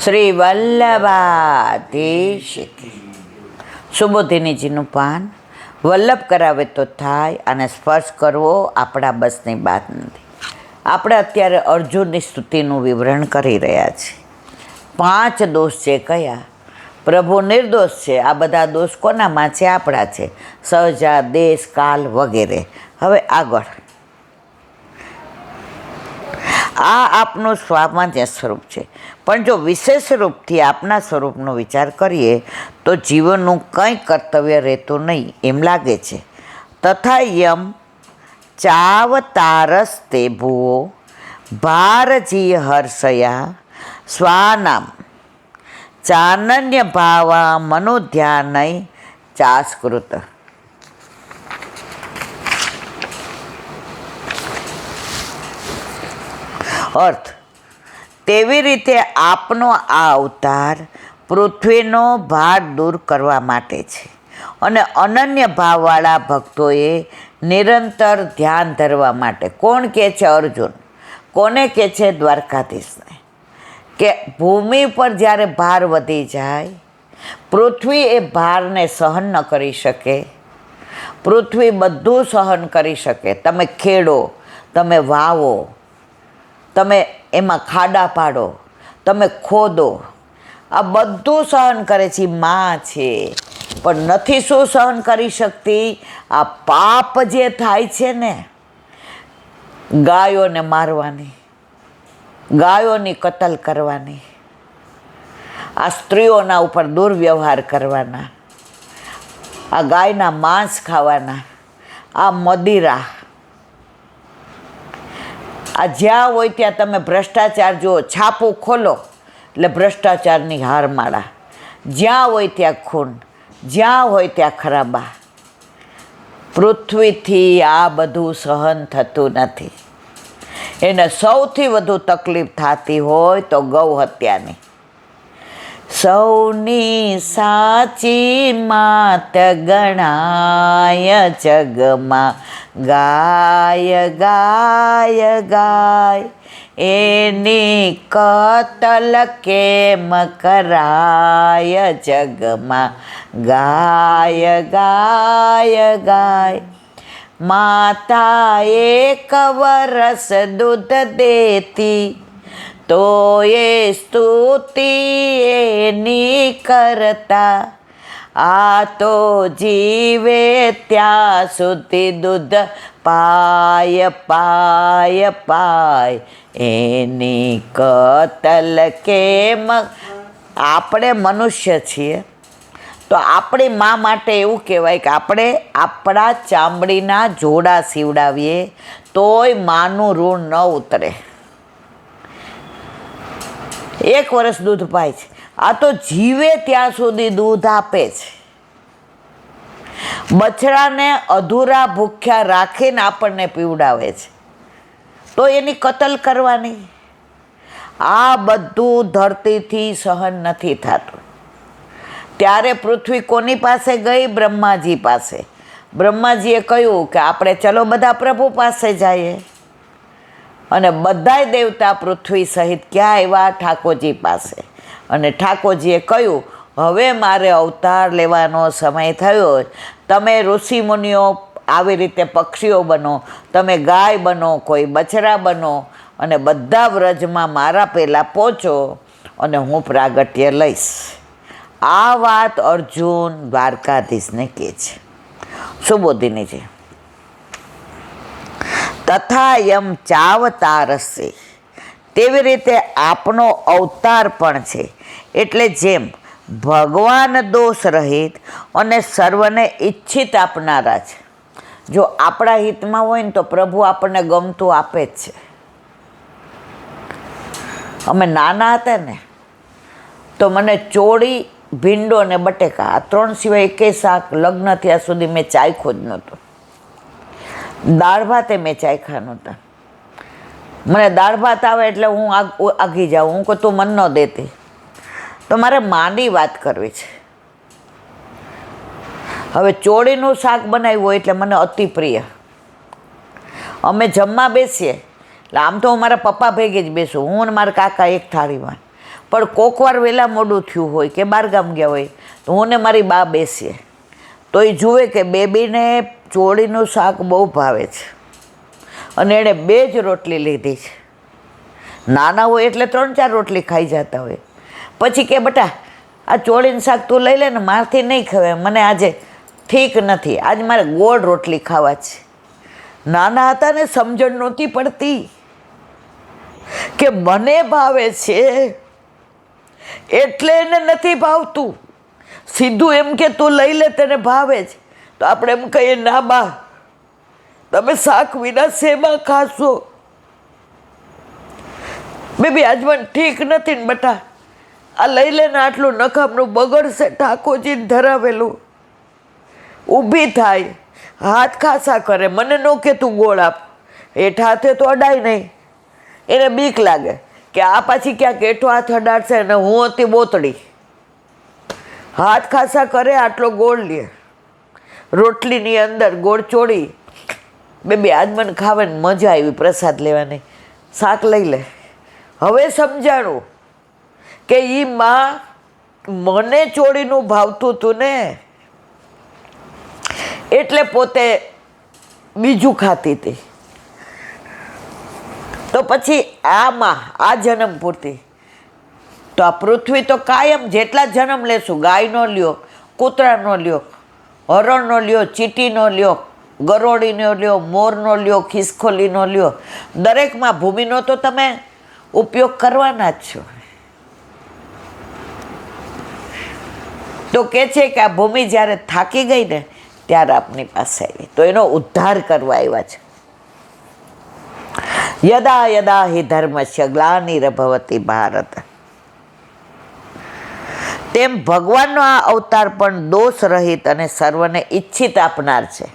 શ્રી વલ્લભાધીશ સુબોધિનીજીનું પાન. વલ્લભ કરાવે તો થાય અને સ્પર્શ કરવો આપણા બસની વાત નથી. આપણે અત્યારે અર્જુનની સ્તુતિનું વિવરણ કરી રહ્યા છીએ. 5 દોષ છે. કયા? પ્રભુ નિર્દોષ છે. આ બધા દોષ કોનામાં છે? આપણા છે. સહજા, દેશ, કાલ વગેરે. હવે આગળ, આ આપનું સામાન્ય સ્વરૂપ છે, પણ જો વિશેષ રૂપથી આપના સ્વરૂપનો વિચાર કરીએ તો જીવનનું કંઈ કર્તવ્ય રહેતું નહીં એમ લાગે છે. તથા યમ ચાવતારસ્તે ભુવો ભારજી હર્ષયા સ્વાનામ ચાનન્ય ભાવા મનોધ્યાનય ચાસ્કૃત. અર્થ: તેવી રીતે આપનો આ અવતાર પૃથ્વીનો ભાર દૂર કરવા માટે છે અને અનન્ય ભાવવાળા ભક્તોએ નિરંતર ધ્યાન ધરવા માટે. કોણ કહે છે? અર્જુન. કોને કહે છે? દ્વારકાધીશને. કે ભૂમિ પર જ્યારે ભાર વધી જાય, પૃથ્વી એ ભારને સહન ન કરી શકે. પૃથ્વી બધું સહન કરી શકે. તમે ખેડો, તમે વાવો, તમે એમાં ખાડા પાડો, તમે ખોદો, આ બધું સહન કરે છે. માં છે, પણ નથી શું સહન કરી શકતી? આ પાપ જે થાય છે ને, ગાયોને મારવાની, ગાયોની કતલ કરવાની, આ સ્ત્રીઓના ઉપર દુર્વ્યવહાર કરવાના, આ ગાયના માંસ ખાવાના, આ મદિરા, આ જ્યાં હોય ત્યાં તમે ભ્રષ્ટાચાર જુઓ. છાપું ખોલો એટલે ભ્રષ્ટાચારની હારમાળા. જ્યાં હોય ત્યાં ખૂન, જ્યાં હોય ત્યાં ખરાબા. પૃથ્વીથી આ બધું સહન થતું નથી. એને સૌથી વધુ તકલીફ થતી હોય તો ગૌ હત્યાની. સૌની સાચી માત ગણાય જગમાં, ગાય ગાય ગાય એની કતલ કેમ કરાય જગમાં, ગાય ગાય ગાય. માતા 1 વરસ દૂધ દેતી તો એ સ્તુતિ એની કરતા. આ તો જીવે ત્યાં સુધી દૂધ પાય પાય પાય એની કતલ કેમ. આપણે મનુષ્ય છીએ તો આપણી મા માટે એવું કહેવાય કે આપણે આપણા ચામડીના જોડા સીવડાવીએ તોય માનું ઋણ ન ઉતરે. 1 વર્ષ દૂધ પાય છે. આ તો જીવે ત્યાં સુધી દૂધ આપે છે. બછડાને અધૂરા ભૂખ્યા રાખીને આપણને પીવડાવે છે, તો એની કતલ કરવાની. આ બધું ધરતીથી સહન નથી થતું. ત્યારે પૃથ્વી કોની પાસે ગઈ? બ્રહ્માજી પાસે. બ્રહ્માજીએ કહ્યું કે આપણે ચલો બધા પ્રભુ પાસે જઈએ. અને બધાય દેવતા પૃથ્વી સહિત ક્યાં આવ્યા? ઠાકોરજી પાસે. અને ઠાકોરજીએ કહ્યું, હવે મારે અવતાર લેવાનો સમય થયો. તમે ઋષિમુનિઓ આવી રીતે પક્ષીઓ બનો, તમે ગાય બનો, કોઈ બછડા બનો અને બધા વ્રજમાં મારા પહેલાં પહોંચો અને હું પ્રાગટ્ય લઈશ. આ વાત અર્જુન દ્વારકાધીશને કહે છે. સુબોધિનીજી. તથા યમ ચાવતારસે, તેવી રીતે આપનો અવતાર પણ છે. એટલે જેમ ભગવાન દોષ રહિત અને સર્વને ઈચ્છિત આપનારા છે. જો આપણા હિતમાં હોય ને તો પ્રભુ આપણને ગમતું આપે જ છે. અમે નાના હતા ને તો મને ચોળી, ભીંડો ને બટેકા, આ 3 સિવાય એકેય શાક લગ્ન થયા સુધી મેં ચાખ્યું જ નહોતું. દાળ ભાતે મેં ચાખ્યા નહોતા. મને દાળ ભાત આવે એટલે હું આગી જાઉં. હું કહું તું મન ન દેતી. તો મારે માની વાત કરવી છે. હવે ચોળીનું શાક બનાવ્યું હોય એટલે મને અતિ પ્રિય. અમે જમવા બેસીએ એટલે આમ તો હું મારા પપ્પા ભેગે જ બેસું, હું અને મારા કાકા એક થાળીમાં. પણ કોકવાર વહેલા મોડું થયું હોય કે બહારગામ ગયા હોય તો હું ને મારી બા બેસીએ, તો એ જુએ કે બેબીને ચોળીનું શાક બહુ ભાવે છે અને એણે 2 જ રોટલી લીધી છે. નાના હોય એટલે 3-4 રોટલી ખાઈ જતા હોય. પછી કે બેટા આ ચોળીનું શાક તું લઈ લે ને, મારથી નહીં ખવાય, મને આજે ઠીક નથી, આજે મારે ગોળ રોટલી ખાવા છે. નાના હતા ને સમજણ નહોતી પડતી કે મને ભાવે છે એટલે એને નથી ભાવતું. સીધું એમ કે તું લઈ લે, તને ભાવે છે. તો આપણે એમ કહીએ ના બા, તમે શાક વિના શેમાં ખાશો? બેબી આજ મને ઠીક નથી ને બેટા, આ લઈ લે ને, આટલું નકામનું બગડશે ઠાકોરજીને ધરાવેલું. ઊભી થાય, હાથ ખાસા કરે, મને ન કે તું ગોળ આપ, હેઠ હાથે તો અડાય નહીં. એને બીક લાગે કે આ પાછી ક્યાંક હેઠો હાથ અડાડશે ને હું હતી બોતડી. હાથ ખાસા કરે, આટલો ગોળ લે, રોટલીની અંદર ગોળ ચોળી. બેબી આજ મને ખાવાની મજા આવી, પ્રસાદ લેવાની, શાક લઈ લે. હવે સમજાણું કે એ માં મને ચોળીનું ભાવતું હતું ને, એટલે પોતે બીજું ખાતી હતી. તો પછી આમાં આ જન્મ પૂરતી તો આ પૃથ્વી તો કાયમ જેટલા જન્મ લેશું, ગાયનો લ્યો, કૂતરાનો લ્યો, હરણનો લ્યો, ચીટીનો લ્યો, ગરોળીનો લ્યો, મોરનો લ્યો, ખિસકોલીનો લ્યો, દરેકમાં ભૂમિનો તો તમે ઉપયોગ કરવાના જ છો. તો કે છે કે આ ભૂમિ જ્યારે થાકી ગઈ ને ત્યારે આપની પાસે આવી, તો એનો ઉદ્ધાર કરવા આવ્યા છે. યદા યદા હિ ધર્મસ્ય ગ્લાનિર્ભવતિ ભારત. તેમ ભગવાનનો આ અવતાર પણ દોષ રહિત અને સર્વને ઈચ્છિત આપનાર છે.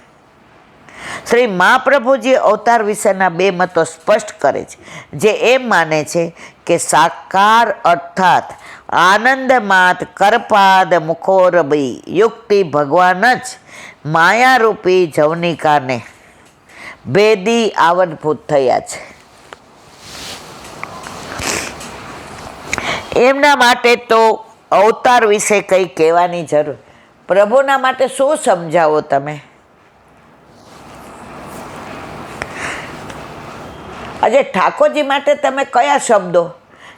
શ્રી મહાપ્રભુજી અવતાર વિશેના 2 મતો સ્પષ્ટ કરે છે, જે એમ માને છે કે સાકાર અર્થાત આનંદમાત કરપાદ મુખોરબી યુક્તિ ભગવાન જ માયારૂપી જવનિકાને ભેદી આવરભૂત થયા છે. એમના માટે તો અવતાર વિશે કંઈ કહેવાની જરૂર. પ્રભુના માટે શું સમજાવો તમે? આજે ઠાકોરજી માટે તમે કયા શબ્દો,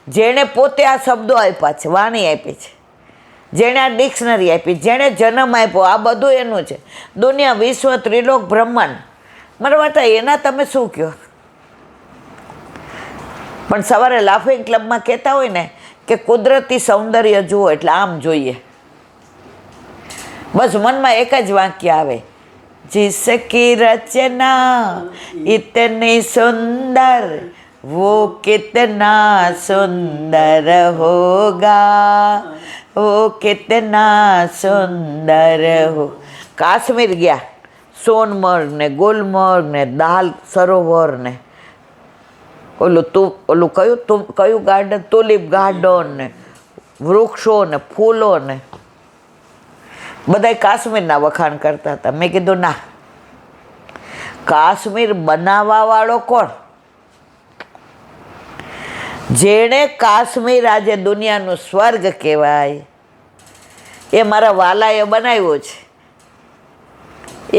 જેણે પોતે આ શબ્દો આપ્યા છે, વાણી આપી છે, જેણે આ ડિક્શનરી આપી, જેણે જન્મ આપ્યો, આ બધું એનું છે. દુનિયા, વિશ્વ, ત્રિલોક, બ્રહ્માંડ, મારા માટે એના તમે શું કહો? પણ સવારે લાફિંગ ક્લબમાં કહેતા હોય ને કે કુદરતી સૌંદર્ય જુઓ એટલે આમ જોઈએ, બસ મનમાં એક જ વાક્ય આવે, जिसकी रचना इतनी सुंदर वो कितना सुंदर होगा, वो कितना सुंदर हो. કાશ્મીર ગયા, સોનમર્ગ ને ગુલમર્ગ ને દાલ સરોવર ને ઓલું કયું ગાર્ડન, તુલિપ ગાર્ડન ને વૃક્ષો ને ફૂલો ને બધા કાશ્મીરના વખાણ કરતા હતા. મેં કીધું ના, કાશ્મીર બનાવવા વાળો કોણ? જેણે કાશ્મીર આજે દુનિયાનું સ્વર્ગ કહેવાય એ મારા વાલાએ બનાવ્યો છે.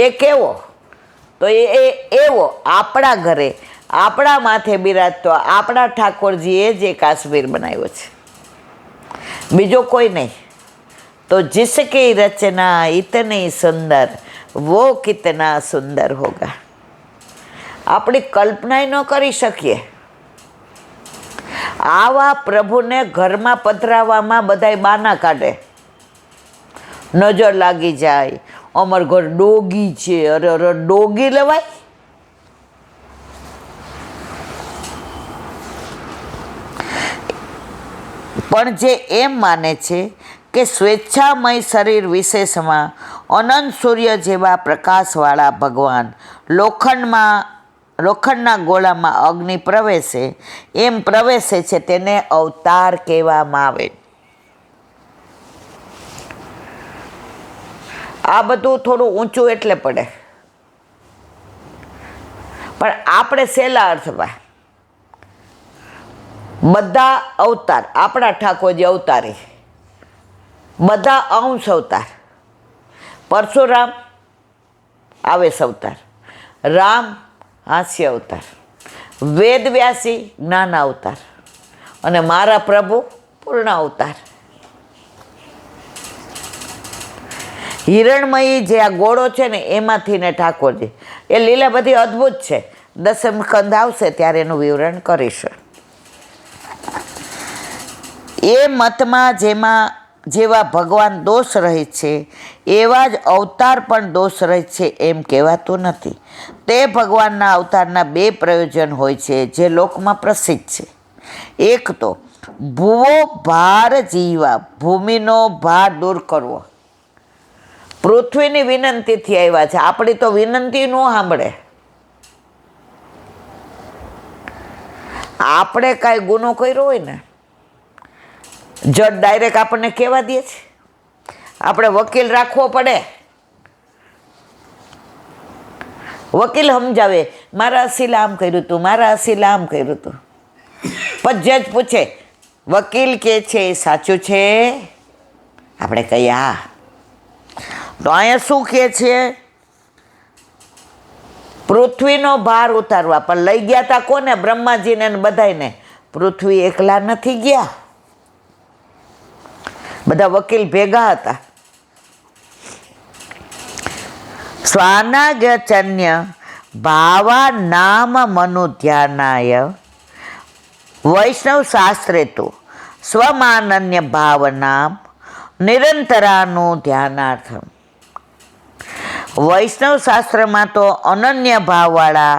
એ કેવો? તો એ એવો આપણા ઘરે આપણા માથે બિરાજતો આપણા ઠાકોરજીએ જે કાશ્મીર બનાવ્યો છે, બીજો કોઈ નહીં. तो जिसकी रचना इतनी सुंदर वो कितना सुंदर होगा. આપણી કલ્પના ન કરી શકીએ. આવા પ્રભુને ઘરમાં પધરાવવામાં બધાય બાના કાઢે, નજર લાગી જાય, અમાર ઘર ડોગી છે, અરે અરે ડોગી લેવાય? પણ જે એમ માને છે કે સ્વેચ્છામય શરીર વિશેષમાં અનંત સૂર્ય જેવા પ્રકાશવાળા ભગવાન લોખંડના ગોળામાં અગ્નિ પ્રવેશે એમ પ્રવેશે છે, તેને અવતાર કહેવામાં આવે. આ બધું થોડું ઊંચું એટલે પડે, પણ આપણે સહેલા અર્થમાં બધા અવતાર આપણા ઠાકોરજી અવતારી, બધા અંશ અવતાર. પરશુરામ આવેશ અવતાર, રામ હાસ્ય અવતાર, વેદવ્યાસી જ્ઞાન અવતાર અને મારા પ્રભુ પૂર્ણ અવતાર. હિરણમયી જે આ ગોળો છે ને એમાંથી ને ઠાકોરજી એ લીલા બધી અદ્ભુત છે. દસમ સ્કંદ આવશે ત્યારે એનું વિવરણ કરીશું. એ મતમાં જેવા ભગવાન દોષ રહિત છે એવા જ અવતાર પણ દોષ રહિત છે એમ કહેવાતું નથી. તે ભગવાનના અવતારના બે પ્રયોજન હોય છે જે લોકમાં પ્રસિદ્ધ છે. એક તો ભૂવો ભાર જીવા, ભૂમિનો ભાર દૂર કરવો. પૃથ્વીની વિનંતીથી આવ્યા છે, આપણી તો વિનંતી ન સાંભળે. આપણે કાંઈ ગુનો કર્યો હોય ને જજ ડાયરેક્ટ આપણને કહેવા દે છે, આપણે વકીલ રાખવો પડે. વકીલ સમજાવે મારા અસીલ આમ કર્યું હતું, મારા અસીલ આમ કર્યું હતું. પણ જજ પૂછે વકીલ કે છે એ સાચું છે? આપણે કહીએ હા. તો અહીંયા શું કહે છે? પૃથ્વીનો ભાર ઉતારવા. પણ લઈ ગયા હતા કોને? બ્રહ્માજીને બધાને. પૃથ્વી એકલા નથી ગયા, બધા વકીલ ભેગા હતા. સ્વાનાગચન્ય ભાવા નામ મનુ ધ્યાનાય વૈષ્ણવ શાસ્ત્રે તો સ્વમાનન્ય ભાવનામ નિરંતરાનું ધ્યાનાર્થમ. વૈષ્ણવ શાસ્ત્રમાં તો અનન્ય ભાવવાળા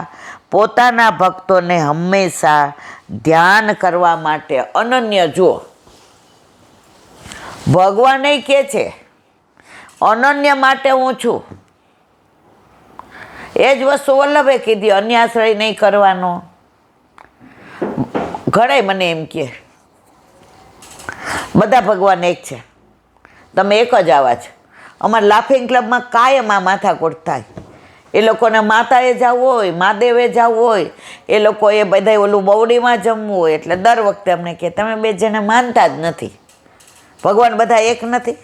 પોતાના ભક્તોને હંમેશા ધ્યાન કરવા માટે અનન્ય જુઓ. ભગવાન કહે છે અનન્ય માટે હું છું. એ જ વસ્તુ વલ્લભે કીધી, અન્યાશ્રય નહીં કરવાનો. ઘણે મને એમ કહે બધા ભગવાન એક છે, તમે એક જ આવા છો. અમારા લાફિંગ ક્લબમાં કાયમ આ માથાકૂટ થાય. એ લોકોને માતાએ જવું હોય, મહાદેવે જવું હોય, એ લોકોએ બધા ઓલું બવડીમાં જમવું હોય, એટલે દર વખતે અમને કહે તમે બે જણે માનતા જ નથી, ભગવાન બધા એક નથી.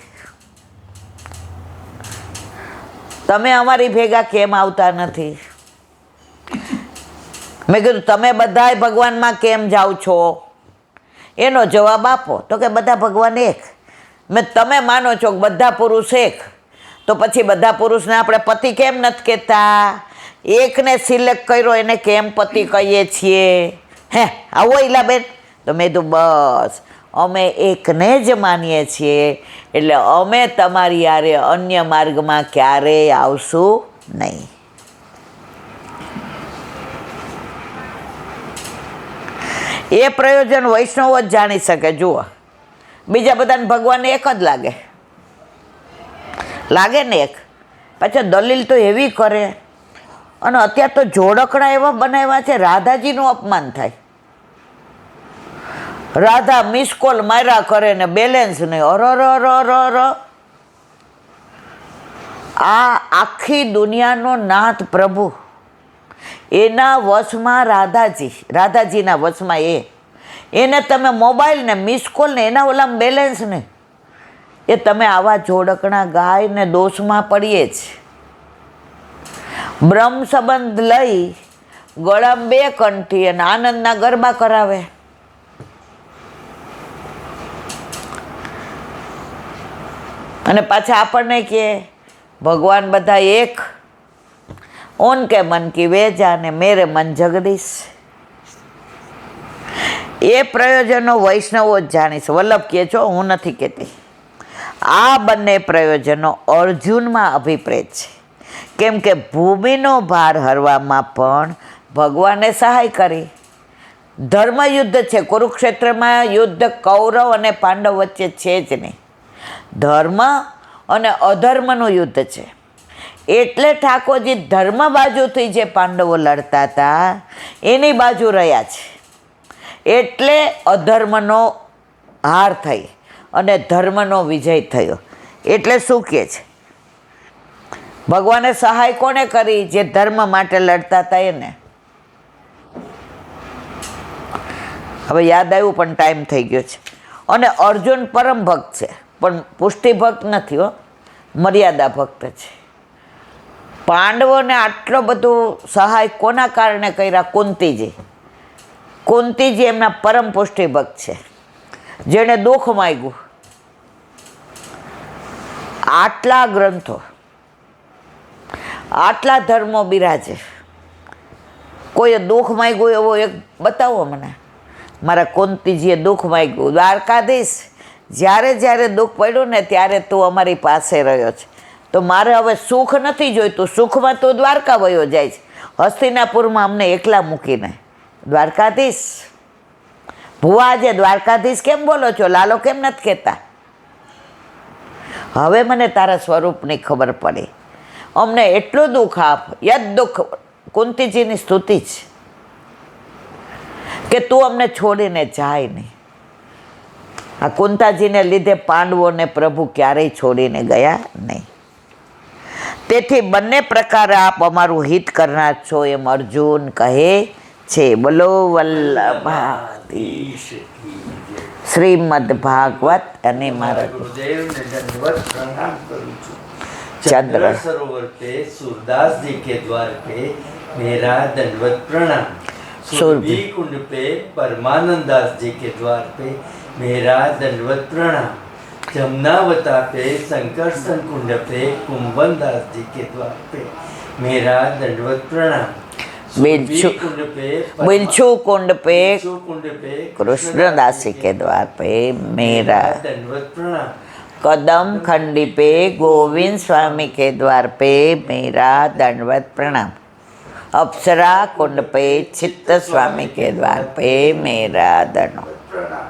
તમે અમારી ભેગા કેમ આવતા નથી? મેં કીધું તમે બધાય ભગવાનમાં કેમ જાઓ છો? એનો જવાબ આપો. તો કે બધા ભગવાન એક. મેં તમે માનો છો કે બધા પુરુષ એક, તો પછી બધા પુરુષને આપણે પતિ કેમ નથી કહેતા? એકને સિલેક્ટ કર્યો એને કેમ પતિ કહીએ છીએ? હે આવો ઈલાબેન? તો મેં કીધું બસ અમે એકને જ માનીએ છીએ, એટલે અમે તમારી યારે અન્ય માર્ગમાં ક્યારેય આવશું નહીં. એ પ્રયોજન વૈષ્ણવ જ જાણી શકે. જુઓ બીજા બધાને ભગવાન એક જ લાગે ને એક. પાછા દલીલ તો એવી કરે, અને અત્યારે તો જોડકણા એવા બનાવ્યા છે રાધાજીનું અપમાન થાય. રાધા મિસ કોલ માર્યા કરે ને બેલેન્સ નહીં. અર. આ આખી દુનિયાનો નાથ પ્રભુ, એના વશમાં રાધાજીના વશમાં એને તમે મોબાઈલ ને મિસ કોલ ને એના ઓલામાં બેલેન્સ ને એ તમે આવા જોડકણા ગાય ને દોષમાં પડીએ જ. બ્રહ્મ સંબંધ લઈ ગળામાં 2 કંઠી અને આનંદના ગરબા કરાવે. અને પાછા આપણને કે ભગવાન બધા એક. ઉનકે મન કી વેજા ને મેરે મન જગદીશ. એ પ્રયોજનો વૈષ્ણવો જ જાણીશ. વલ્લભ કહે છો, હું નથી કહેતી. આ બંને પ્રયોજનો અર્જુનમાં અભિપ્રેત છે, કેમ કે ભૂમિનો ભાર હરવામાં પણ ભગવાને સહાય કરી. ધર્મયુદ્ધ છે, કુરુક્ષેત્રમાં યુદ્ધ કૌરવ અને પાંડવ વચ્ચે છે જ નહીં. ધર્મ અને અધર્મનું યુદ્ધ છે. એટલે ઠાકોરજી ધર્મ બાજુથી જે પાંડવો લડતા હતા એની બાજુ રહ્યા છે. એટલે અધર્મનો હાર થઈ અને ધર્મનો વિજય થયો. એટલે શું કહે છે? ભગવાને સહાય કોને કરી? જે ધર્મ માટે લડતા હતા એને. હવે યાદ આવ્યું પણ ટાઈમ થઈ ગયો છે. અને અર્જુન પરમ ભક્ત છે, પણ પુષ્ટિ ભક્ત નથી હો, મર્યાદા ભક્ત છે. પાંડવોને આટલો બધો સહાય કોના કારણે કર્યા? કુંતીજી. કુંતીજી એમના પરમ પુષ્ટિ ભક્ત છે, જેણે દુઃખ માગ્યું. આટલા ગ્રંથો, આટલા ધર્મો બિરાજે, કોઈએ દુઃખ માગ્યું એવો એક બતાવો મને. મારા કુંતીજીએ દુઃખ માગ્યું. દ્વારકાધીશ, જ્યારે જ્યારે દુઃખ પડ્યું ને ત્યારે તું અમારી પાસે રહ્યો છે, તો મારે હવે સુખ નથી જોઈતું. સુખમાં તું દ્વારકા વયો જાય છે, હસ્તિનાપુરમાં અમને એકલા મૂકીને. દ્વારકાધીશ, ભુવા આજે દ્વારકાધીશ કેમ બોલો છો? લાલો કેમ નથી કહેતા? હવે મને તારા સ્વરૂપની ખબર પડી. અમને એટલું દુઃખ આપ. યદ દુઃખ કુંતીજીની સ્તુતિ છે કે તું અમને છોડીને જાય નહીં. આ કુંતાજીને લીધે પાંડવોને પ્રભુ ક્યારેય છોડીને ગયા નહીં. તેથી બંને પ્રકારે આપ અમારું હિત કરનાર છો, એમ અર્જુન કહે છે. બોલો વલ્લભાધીશ. શ્રીમદ ભાગવત. અને મારા गुरुदेव ने दंडवत प्रणाम करूं છું. चंद्र चंद्र सरोवर पे सूरदास जी के द्वार पे मेरा दंडवत प्रणाम. सुरभि कुंड पे परमानंद दास जी के द्वार पे मेरा दंडवत प्रणाम. जमुनावता पे संकर्षण कुंड पे कुंभन दास जी के द्वार पे मेरा दंडवत प्रणाम. बिच्छू कुंड पे कृष्णदासी के द्वार पे मेरा दंडवत प्रणाम. कदम खंडी पे गोविंद स्वामी के द्वार पे मेरा दंडवत प्रणाम. अप्सरा कुंड पे चित्त स्वामी के द्वार पे मेरा दंडवत प्रणाम.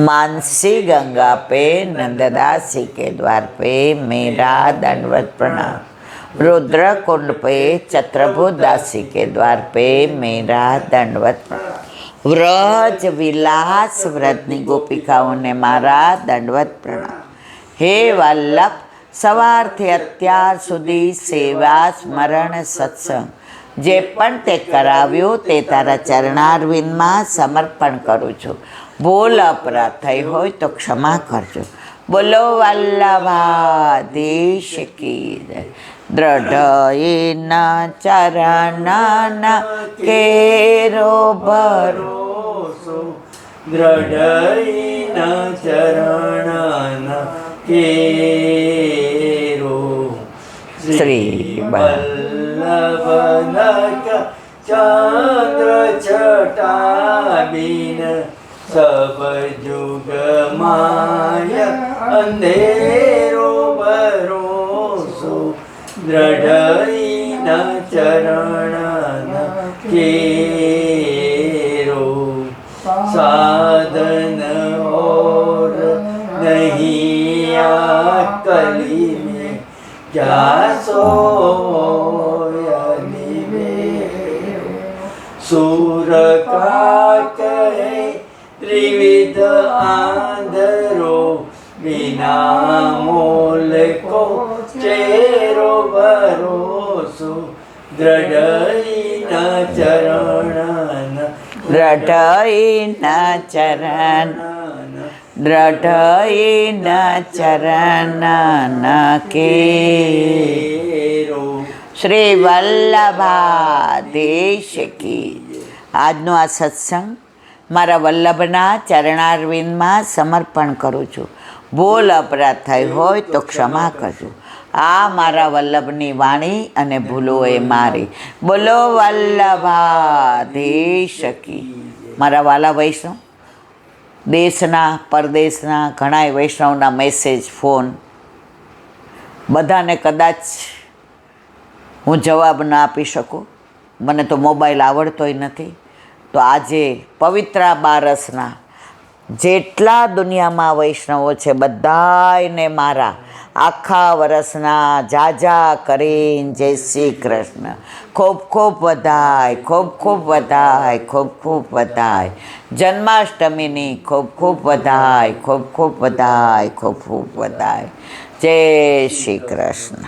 मानसी गंगा पे नंददासी के द्वार पे मेरा दंडवत प्रणाम. रुद्र कुंड पे चत्रभुज दासी के द्वार पे मेरा दंडवत प्रणाम. व्रज विलास व्रतनी गोपिकाओने मारा दंडवत प्रणाम. हे वल्लभ, સવારથી અત્યાર સુધી સેવા સ્મરણ સત્સંગ જે પણ તે કરાવ્યું તે તારા ચરણારવિંદમાં સમર્પણ કરું છું. ભૂલ અપરાધ થઈ હોય તો ક્ષમા કરજો. બોલો વલ્લભાધીશ કી જય. દ્રઢયના ચરણના કેરો ભરોસો. દ્રઢયના ચરણના કેરો. શ્રી વલ્લભનક ચંદ્ર છટાબીન સબ જુગ માય અંધેરો ભરોસો. દ્રઢયના ચરણના કેરો. સાધન और नहीं आ कली में क्या सोयली में. सूर का कहे त्रिविध आंधरो बिना मोल को चेरो भरोसो. દ્રઢયના ચરણના દ્રઢયના ચરણ દ્રઢયના ચરણના કેરો. શ્રી વલ્લભાધીશ કી જય. આજનો આ સત્સંગ મારા વલ્લભના ચરણારવિંદમાં સમર્પણ કરું છું. ભૂલ અપરાધ થઈ હોય તો ક્ષમા કરજો. આ મારા વલ્લભની વાણી અને ભૂલો એ મારી. બોલો વલ્લભાધીશ કી. મારા વાલા વૈષ્ણવ, દેશના પરદેશના ઘણાય વૈષ્ણવના મેસેજ, ફોન, બધાને કદાચ હું જવાબ ના આપી શકું. મને તો મોબાઈલ આવડતોય નથી. તો આજે પવિત્રા બારસના જેટલા દુનિયામાં વૈષ્ણવો છે બધાયને મારા આખા વરસના જાજા કરીને જય શ્રી કૃષ્ણ. ખૂબ ખૂબ વધાય, ખૂબ ખૂબ વધાય, ખૂબ ખૂબ વધાય. જન્માષ્ટમીની ખૂબ ખૂબ વધાય, ખૂબ ખૂબ વધાય, ખૂબ ખૂબ વધાય. જય શ્રી કૃષ્ણ.